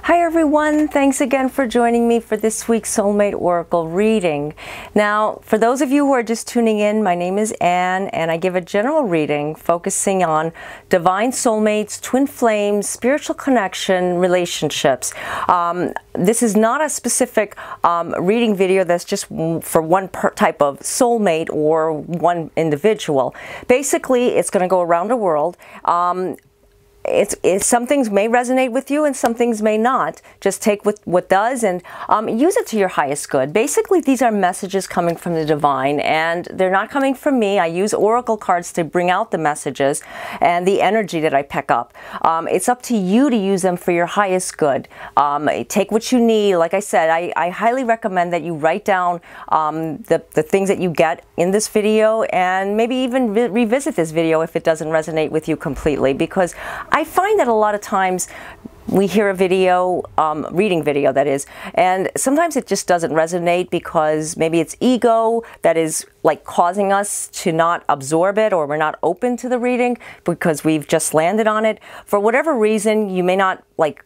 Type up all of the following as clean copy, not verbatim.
Hi everyone, thanks again for joining me for this week's Soulmate Oracle reading. Now, for those of you who are just tuning in, my name is Anne and I give a general reading focusing on divine soulmates, twin flames, spiritual connection, relationships. This is not a specific reading video that's just for one type of soulmate or one individual. Basically, it's going to go around the world. Some things may resonate with you and some things may not. Just take what does and use it to your highest good. Basically, these are messages coming from the divine and they're not coming from me. I use oracle cards to bring out the messages and the energy that I pick up. It's up to you to use them for your highest good. Take what you need. Like I said, I highly recommend that you write down the things that you get in this video and maybe even revisit this video if it doesn't resonate with you completely, because I find that a lot of times we hear a video, reading video that is, and sometimes it just doesn't resonate because maybe it's ego that is like causing us to not absorb it, or we're not open to the reading because we've just landed on it. For whatever reason, you may not like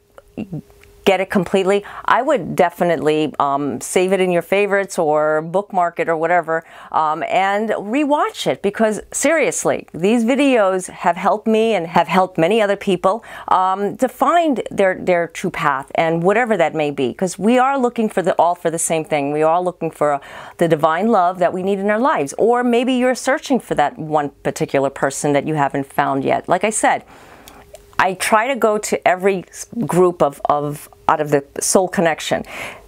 get it completely. I would definitely save it in your favorites or bookmark it or whatever, and rewatch it, because seriously, these videos have helped me and have helped many other people to find their true path, and whatever that may be, because we are looking for all for the same thing. We are looking for the divine love that we need in our lives, or maybe you're searching for that one particular person that you haven't found yet. Like I said, I try to go to every group out of the soul connection.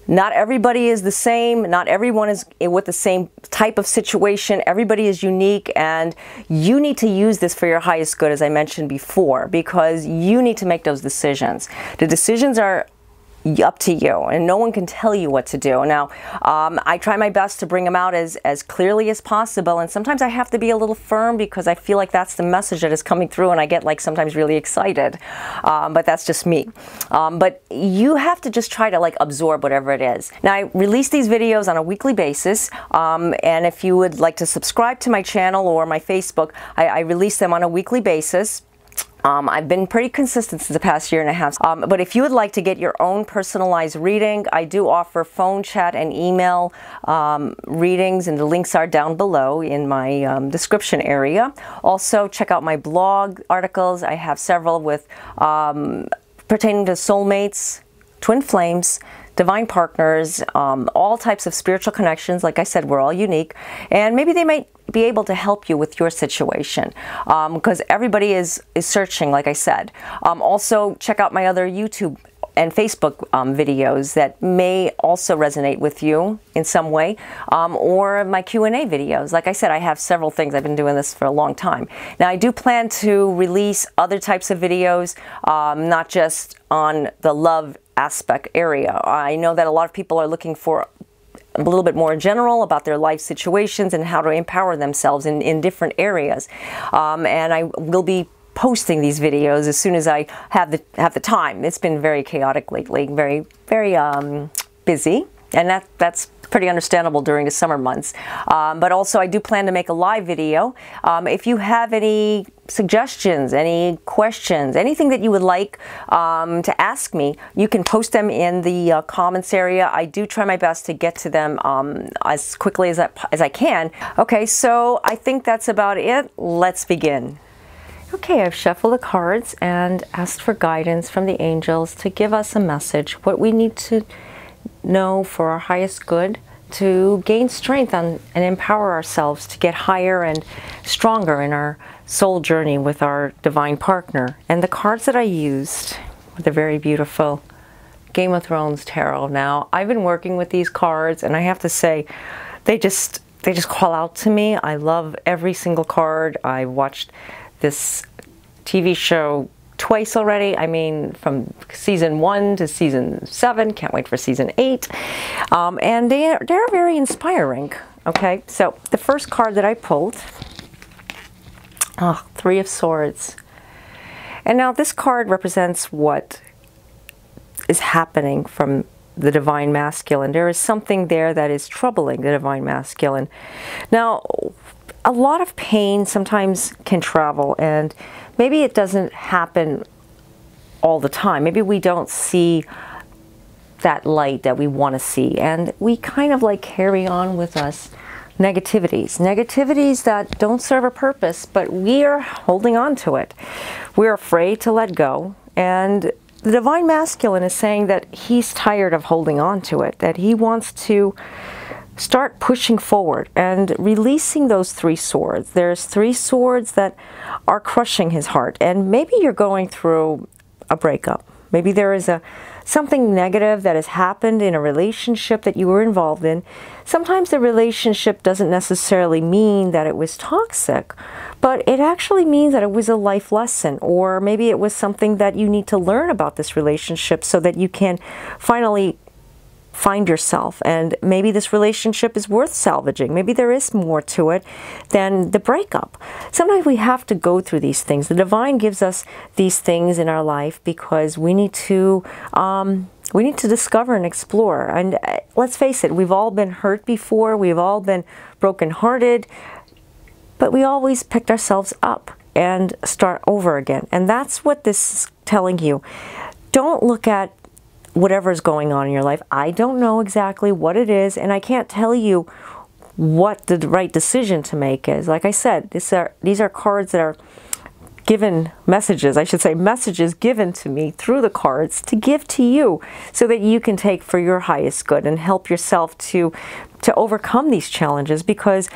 Not everybody is the same. Not everyone is with the same type of situation. Everybody is unique, and you need to use this for your highest good, as I mentioned before, because you need to make those decisions. The decisions are up to you, and no one can tell you what to do. Now, I try my best to bring them out as clearly as possible, and sometimes I have to be a little firm because I feel like that's the message that is coming through, and I get like sometimes really excited, but that's just me. But you have to just try to like absorb whatever it is. Now, I release these videos on a weekly basis, and if you would like to subscribe to my channel or my Facebook, I release them on a weekly basis. I've been pretty consistent since the past year and a half. But if you would like to get your own personalized reading, I do offer phone, chat, and email readings, and the links are down below in my description area. Also, check out my blog articles. I have several with pertaining to soulmates, twin flames, divine partners, all types of spiritual connections. Like I said, we're all unique, and maybe they might be able to help you with your situation, because everybody is searching, like I said. Also, check out my other YouTube and Facebook videos that may also resonate with you in some way, or my Q&A videos. Like I said, I have several things. I've been doing this for a long time. Now, I do plan to release other types of videos, not just on the love aspect area. I know that a lot of people are looking for a little bit more general about their life situations and how to empower themselves in different areas. And I will be posting these videos as soon as I have the time. It's been very chaotic lately, very busy, and that's pretty understandable during the summer months. But also, I do plan to make a live video. If you have any suggestions, any questions, anything that you would like to ask me, you can post them in the comments area. I do try my best to get to them as quickly as I can. Okay, so I think that's about it. Let's begin. Okay, I've shuffled the cards and asked for guidance from the angels to give us a message, what we need to know for our highest good, to gain strength and empower ourselves to get higher and stronger in our soul journey with our divine partner. And the cards that I used were the very beautiful Game of Thrones tarot. Now, I've been working with these cards, and I have to say, they just call out to me. I love every single card. I watched this TV show twice already. I mean, from season 1 to season 7. Can't wait for season 8. And they're very inspiring. Okay, so the first card that I pulled, Three of Swords. And now this card represents what is happening from the divine masculine. There is something there that is troubling the divine masculine. Now, a lot of pain sometimes can travel, and maybe it doesn't happen all the time. Maybe we don't see that light that we want to see, and we kind of like carry on with us negativities that don't serve a purpose, but we are holding on to it. We're afraid to let go, and the Divine Masculine is saying that he's tired of holding on to it, that he wants to start pushing forward and releasing those 3 swords. There's 3 swords that are crushing his heart, and maybe you're going through a breakup. Maybe there is something negative that has happened in a relationship that you were involved in. Sometimes the relationship doesn't necessarily mean that it was toxic, but it actually means that it was a life lesson, or maybe it was something that you need to learn about this relationship so that you can finally find yourself, and maybe this relationship is worth salvaging. Maybe there is more to it than the breakup. Sometimes we have to go through these things. The divine gives us these things in our life because we need to discover and explore. And let's face it, we've all been hurt before. We've all been brokenhearted, but we always picked ourselves up and start over again. And that's what this is telling you. Don't look at whatever's going on in your life. I don't know exactly what it is, and I can't tell you what the right decision to make is. Like I said, these are cards that are given messages, I should say messages given to me through the cards to give to you so that you can take for your highest good and help yourself to overcome these challenges, because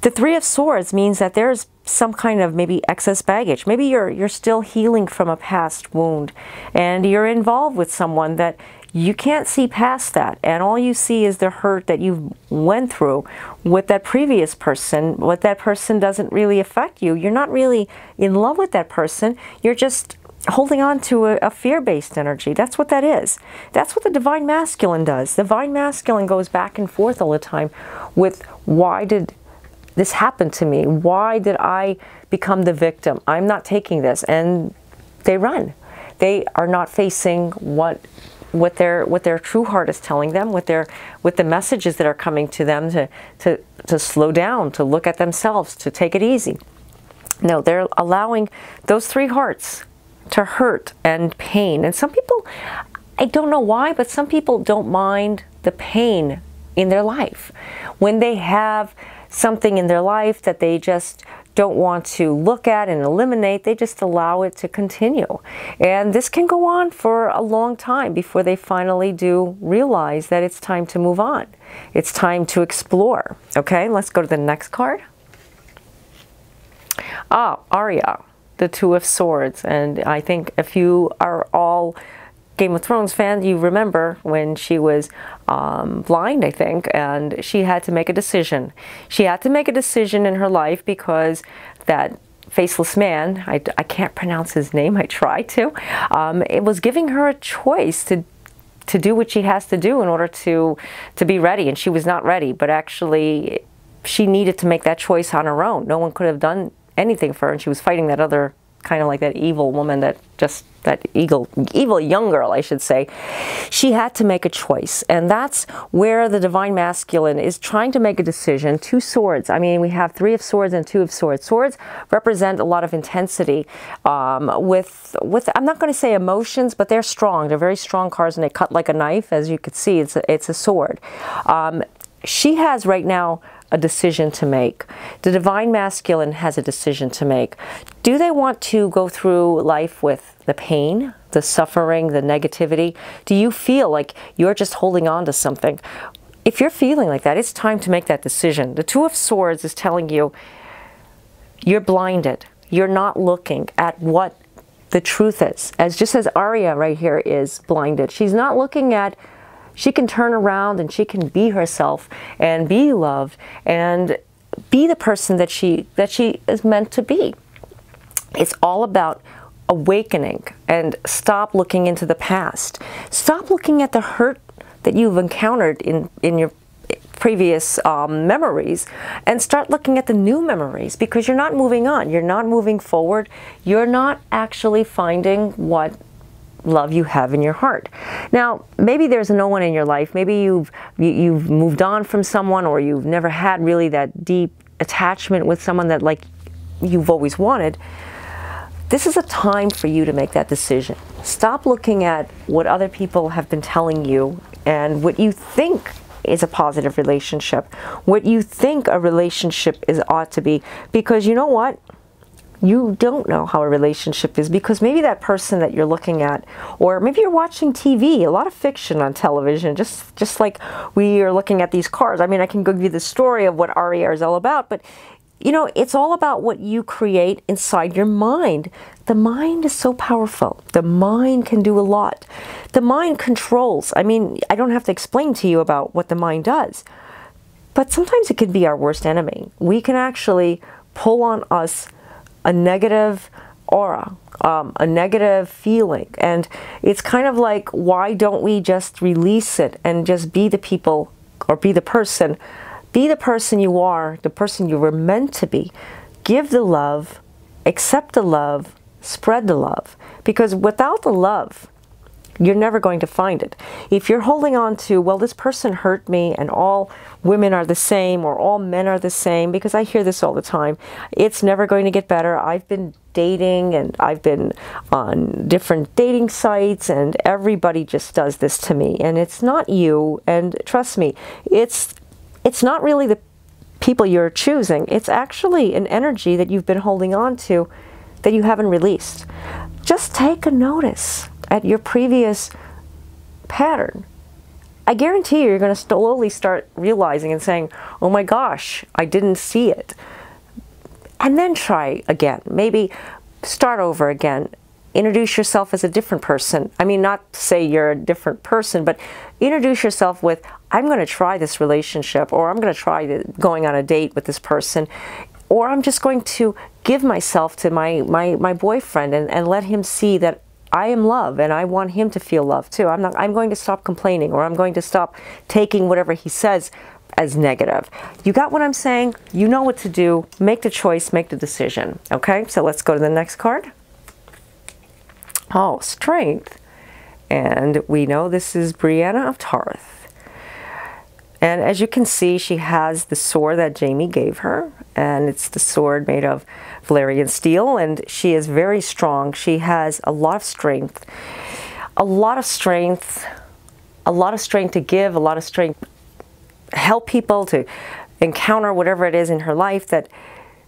the 3 of Swords means that there's some kind of maybe excess baggage. Maybe you're still healing from a past wound, and you're involved with someone that you can't see past that, and all you see is the hurt that you went through with that previous person. What that person doesn't really affect you. You're not really in love with that person. You're just holding on to a fear-based energy. That's what that is. That's what the Divine Masculine does. The Divine Masculine goes back and forth all the time with, why did this happened to me? Why did I become the victim? I'm not taking this. And they run. They are not facing what their true heart is telling them, with the messages that are coming to them to slow down, to look at themselves, to take it easy. No, they're allowing those 3 hearts to hurt and pain. And some people, I don't know why, but some people don't mind the pain in their life. When they have something in their life that they just don't want to look at and eliminate, they just allow it to continue. And this can go on for a long time before they finally do realize that it's time to move on. It's time to explore. Okay, let's go to the next card. Aria, the 2 of Swords. And I think if you are all Game of Thrones fan, you remember when she was blind, I think, and she had to make a decision. She had to make a decision in her life because that faceless man, I can't pronounce his name, I try to, it was giving her a choice to do what she has to do in order to be ready, and she was not ready, but actually she needed to make that choice on her own. No one could have done anything for her, and she was fighting that other, kind of like that evil woman, that evil young girl, I should say. She had to make a choice, and that's where the Divine Masculine is trying to make a decision. 2 swords. I mean, we have 3 of Swords and 2 of Swords. Swords represent a lot of intensity with I'm not going to say emotions, but they're strong. They're very strong cards, and they cut like a knife. As you could see, it's a sword. She has right now a decision to make. The Divine Masculine has a decision to make. Do they want to go through life with the pain, the suffering, the negativity? Do you feel like you're just holding on to something? If you're feeling like that, it's time to make that decision. The 2 of Swords is telling you you're blinded. You're not looking at what the truth is. Just as Aria right here is blinded. She's not looking at, she can turn around and she can be herself and be loved and be the person that she is meant to be. It's all about awakening, and stop looking into the past. Stop looking at the hurt that you've encountered in your previous memories, and start looking at the new memories, because you're not moving on. You're not moving forward. You're not actually finding what love you have in your heart. Now, maybe there's no one in your life. Maybe you've moved on from someone, or you've never had really that deep attachment with someone that like you've always wanted. this is a time for you to make that decision. Stop looking at what other people have been telling you and what you think is a positive relationship, what you think a relationship ought to be, because you know what? You don't know how a relationship is, because maybe that person that you're looking at, or maybe you're watching TV, a lot of fiction on television, just like we are looking at these cards. I mean, I can give you the story of what Aria is all about, but you know, it's all about what you create inside your mind. The mind is so powerful. The mind can do a lot. The mind controls. I mean, I don't have to explain to you about what the mind does, but sometimes it can be our worst enemy. We can actually pull on us a negative aura, a negative feeling. And it's kind of like, why don't we just release it and just be the people, or be the person you are, the person you were meant to be. Give the love, accept the love, spread the love. Because without the love, you're never going to find it. If you're holding on to, well, this person hurt me and all women are the same or all men are the same, because I hear this all the time, it's never going to get better. I've been dating and I've been on different dating sites and everybody just does this to me, and it's not you. And trust me, it's not really the people you're choosing. It's actually an energy that you've been holding on to that you haven't released. Just take a notice at your previous pattern. I guarantee you're going to slowly start realizing and saying, oh my gosh, I didn't see it. And then try again. Maybe start over again. Introduce yourself as a different person. I mean, not to say you're a different person, but introduce yourself with, I'm going to try this relationship, or I'm going to try going on a date with this person, or I'm just going to give myself to my boyfriend and let him see that I am love and I want him to feel love too. I'm going to stop complaining, or I'm going to stop taking whatever he says as negative. You got what I'm saying? You know what to do. Make the choice, make the decision. Okay, so let's go to the next card. Oh, Strength. And we know this is Brianna of Tarth. And as you can see, she has the sword that Jamie gave her. And it's the sword made of Valerian steel. And she is very strong. She has a lot of strength. A lot of strength. A lot of strength to give. A lot of strength to help people, to encounter whatever it is in her life that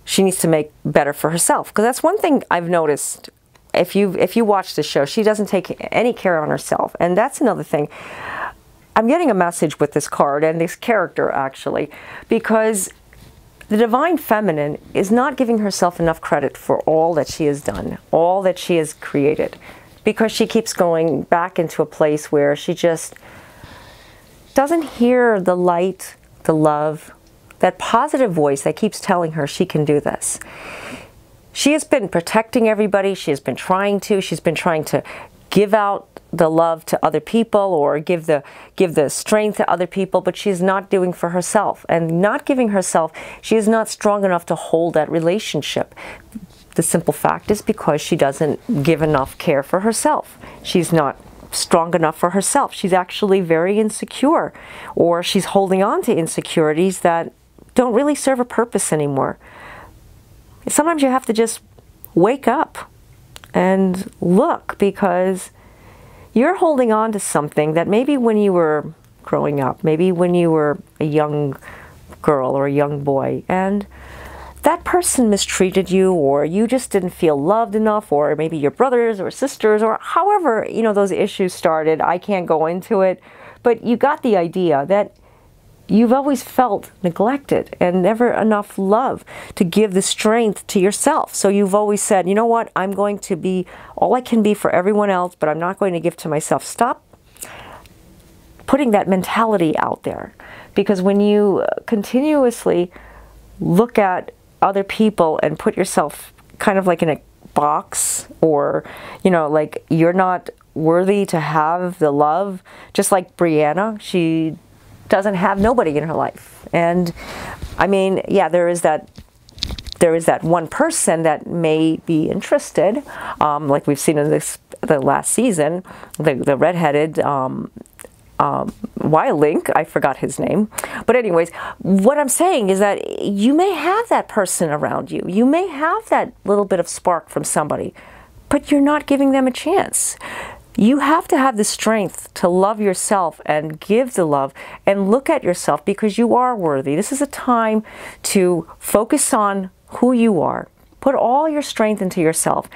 she needs to make better for herself. Because that's one thing I've noticed. If you watch the show, she doesn't take any care on herself. And that's another thing. I'm getting a message with this card and this character, actually, because the Divine Feminine is not giving herself enough credit for all that she has done, all that she has created, because she keeps going back into a place where she just doesn't hear the light, the love, that positive voice that keeps telling her she can do this. She has been protecting everybody. She's been trying to give out the love to other people, or give the strength to other people, but she's not doing for herself. And not giving herself, she is not strong enough to hold that relationship. The simple fact is because she doesn't give enough care for herself. She's not strong enough for herself. She's actually very insecure, or she's holding on to insecurities that don't really serve a purpose anymore. Sometimes you have to just wake up and look, because you're holding on to something that maybe when you were growing up, maybe when you were a young girl or a young boy, and that person mistreated you, or you just didn't feel loved enough, or maybe your brothers or sisters, or however, you know, those issues started. I can't go into it, but you got the idea that you've always felt neglected and never enough love to give the strength to yourself. So you've always said, you know what, I'm going to be all I can be for everyone else, but I'm not going to give to myself. Stop putting that mentality out there. Because when you continuously look at other people and put yourself kind of like in a box, or, you know, like you're not worthy to have the love, just like Brianna, she doesn't have nobody in her life. And I mean, yeah, there is that one person that may be interested, like we've seen in the last season, the redheaded Wild Link, I forgot his name. But anyways, what I'm saying is that you may have that person around you. You may have that little bit of spark from somebody. but you're not giving them a chance. You have to have the strength to love yourself and give the love and look at yourself, because you are worthy. This is a time to focus on who you are. Put all your strength into yourself.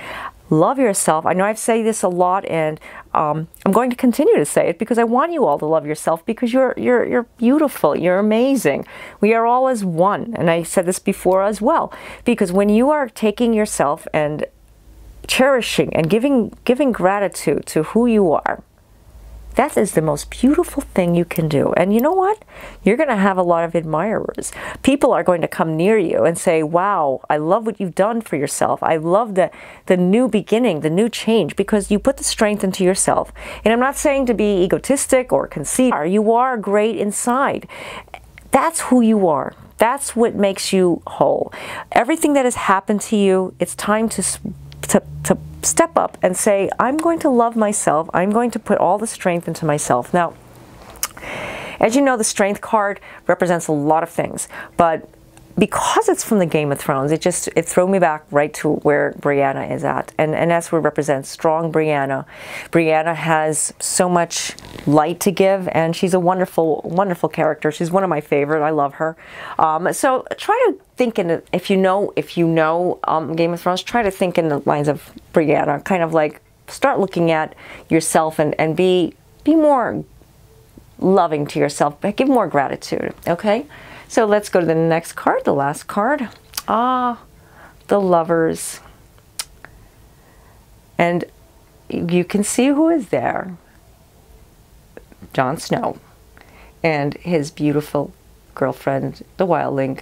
Love yourself. I know I've said this a lot, and I'm going to continue to say it because I want you all to love yourself, because you're beautiful. You're amazing. We are all as one. And I said this before as well, because when you are taking yourself and cherishing and giving gratitude to who you are, that is the most beautiful thing you can do. And you know what? You're going to have a lot of admirers. People are going to come near you and say, wow, I love what you've done for yourself. I love the new beginning, the new change, because you put the strength into yourself. And I'm not saying to be egotistic or conceited. You are great inside. That's who you are. That's what makes you whole. Everything that has happened to you, it's time to step up and say, I'm going to love myself. I'm going to put all the strength into myself. Now, as you know, the Strength card represents a lot of things, but because it's from the Game of Thrones, it threw me back right to where Brianna is at. And that's what represents strong Brianna. Brianna has so much light to give, and she's a wonderful, wonderful character. She's one of my favorite. I love her. So try to think in, if you know Game of Thrones, try to think in the lines of Brianna. Kind of like start looking at yourself and be more loving to yourself. Give more gratitude, okay? So let's go to the next card, the last card. The Lovers. And you can see who is there. Jon Snow and his beautiful girlfriend, the wildling,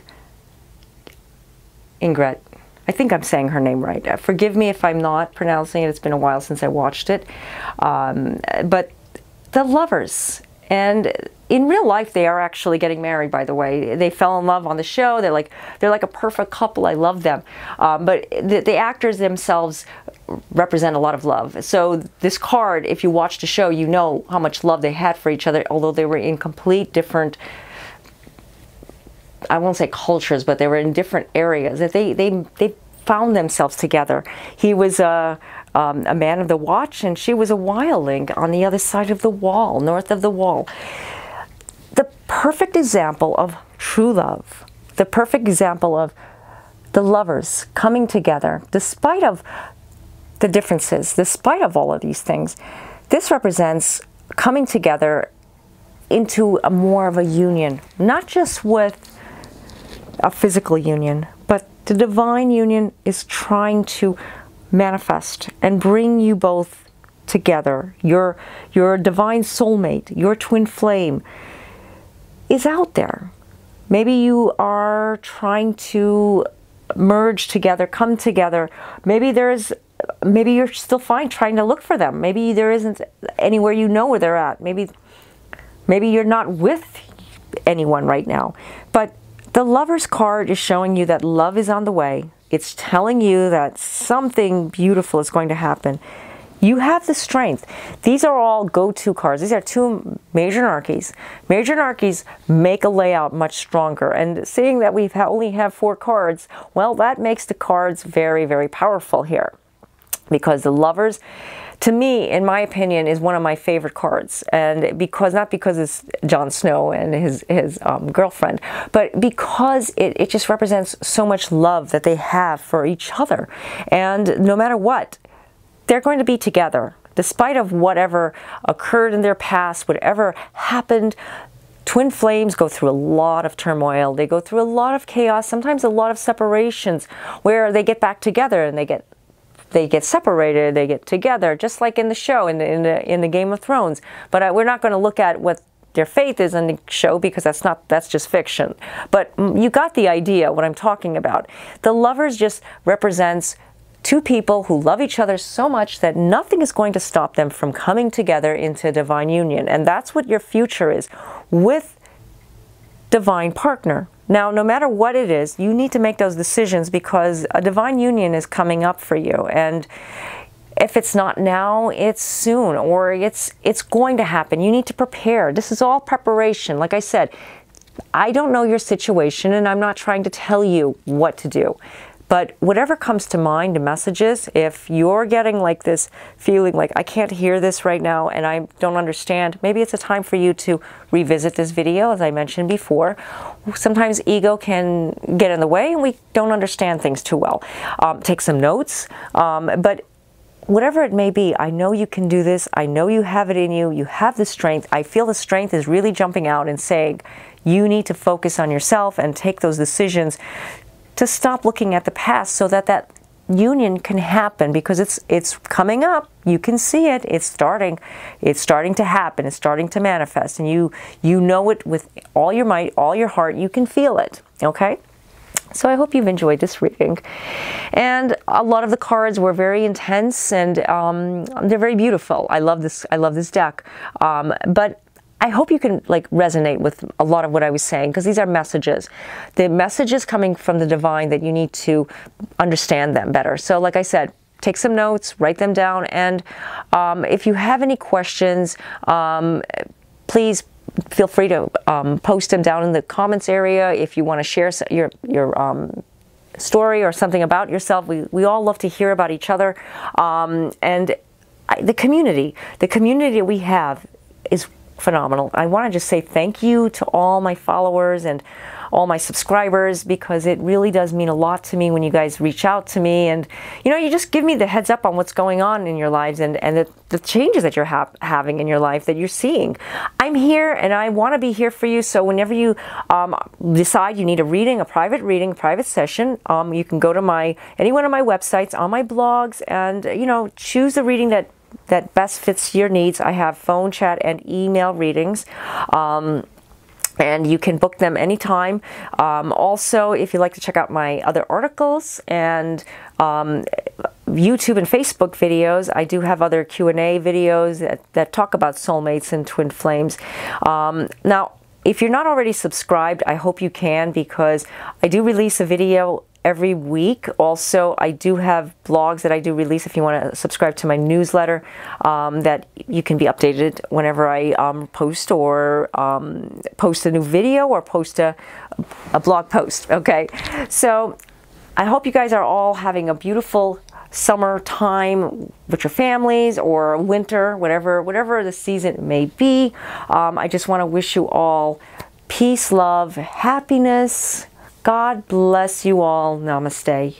Ingrid. I think I'm saying her name right. Forgive me if I'm not pronouncing it. It's been a while since I watched it. But the Lovers. And in real life, they are actually getting married, by the way. They fell in love on the show. They're like a perfect couple. I love them. But the actors themselves represent a lot of love. So this card, if you watch the show, you know how much love they had for each other, although they were in complete different, I won't say cultures, but they were in different areas. That they found themselves together. He was a man of the watch, and she was a wildling on the other side of the wall, north of the wall. The perfect example of true love. The perfect example of the lovers coming together, despite of the differences, despite of all of these things. This represents coming together into more of a union, not just with a physical union, but the divine union is trying to manifest and bring you both together. Your divine soulmate, your twin flame is out there. Maybe you are trying to merge together, come together. Maybe you're still fine trying to look for them. Maybe there isn't anywhere you know where they're at. Maybe you're not with anyone right now. But the Lovers card is showing you that love is on the way. It's telling you that something beautiful is going to happen. You have the strength. These are all go-to cards. These are two major narkies. Major narkies make a layout much stronger. And seeing that we only have 4 cards, well, that makes the cards very, very powerful here. Because the Lovers, to me, in my opinion, is one of my favorite cards. And not because it's Jon Snow and his girlfriend, but because it just represents so much love that they have for each other. And no matter what, they're going to be together. Despite of whatever occurred in their past, whatever happened, twin flames go through a lot of turmoil. They go through a lot of chaos, sometimes a lot of separations, where they get back together and they get separated, they get together, just like in the show, in the Game of Thrones. But we're not going to look at what their faith is in the show, because that's just fiction. But you got the idea what I'm talking about. The Lovers just represents two people who love each other so much that nothing is going to stop them from coming together into divine union. And that's what your future is, with divine partner. Now, no matter what it is, you need to make those decisions, because a divine union is coming up for you. And if it's not now, it's soon, or it's going to happen. You need to prepare. This is all preparation. Like I said, I don't know your situation, and I'm not trying to tell you what to do. But whatever comes to mind, the messages, if you're getting like this feeling like I can't hear this right now and I don't understand, maybe it's a time for you to revisit this video, as I mentioned before. Sometimes ego can get in the way and we don't understand things too well. Take some notes, but whatever it may be, I know you can do this. I know you have it in you. You have the strength. I feel the strength is really jumping out and saying you need to focus on yourself and take those decisions to stop looking at the past so that that union can happen, because it's coming up. You can see it. It's starting to happen. It's starting to manifest, and you know it with all your might, all your heart. You can feel it. Okay. So I hope you've enjoyed this reading. And a lot of the cards were very intense, and they're very beautiful. I love this deck. But I hope you can like resonate with a lot of what I was saying, because these are messages. The messages coming from the divine that you need to understand them better. So like I said, take some notes, write them down, and if you have any questions, please feel free to post them down in the comments area. If you want to share your story or something about yourself, we all love to hear about each other. And the community we have is phenomenal. I want to just say thank you to all my followers and all my subscribers, because it really does mean a lot to me when you guys reach out to me, and you know, you just give me the heads up on what's going on in your lives and the changes that you're having in your life, that you're seeing. I'm here and I want to be here for you. So whenever you decide you need a reading, a private session, you can go to any one of my websites, on my blogs, and you know, choose the reading that best fits your needs. I have phone, chat, and email readings. And you can book them anytime. Also, if you'd like to check out my other articles and YouTube and Facebook videos, I do have other Q&A videos that talk about soulmates and twin flames. Now, if you're not already subscribed, I hope you can, because I do release a video every week. Also, I do have blogs that I do release if you want to subscribe to my newsletter, that you can be updated whenever I post or post a new video or post a blog post. Okay, so I hope you guys are all having a beautiful summer time with your families, or winter, whatever the season may be. I just want to wish you all peace, love, happiness. God bless you all. Namaste.